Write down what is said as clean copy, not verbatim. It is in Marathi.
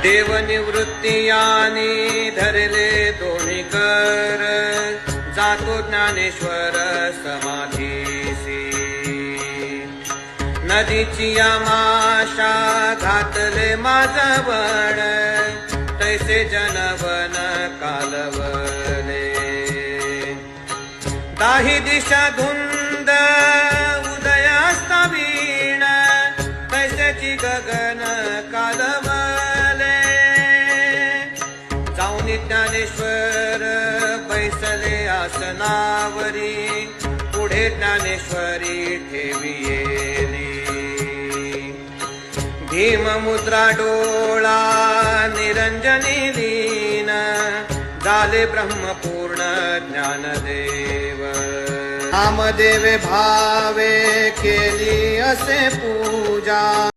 देव निवृत्तियाने धरले दोन्ही कर, जातो ज्ञानेश्वर समाधीसी। नदीची आमाशा घातले माझवण, तैसे जनवन कालवले। दाही दिशा धुंद उदयास्ता वीण, तैसेची गगन कालवले। जाऊन ज्ञानेश्वर बैसले आसनावरी, पुढे ज्ञानेश्वरी ठेवियेली। भीममुद्रा डोळा निरंजनी लीन, झाले ब्रह्मपूर्ण ज्ञानदेव। नामदेवे भावे केली असे पूजा,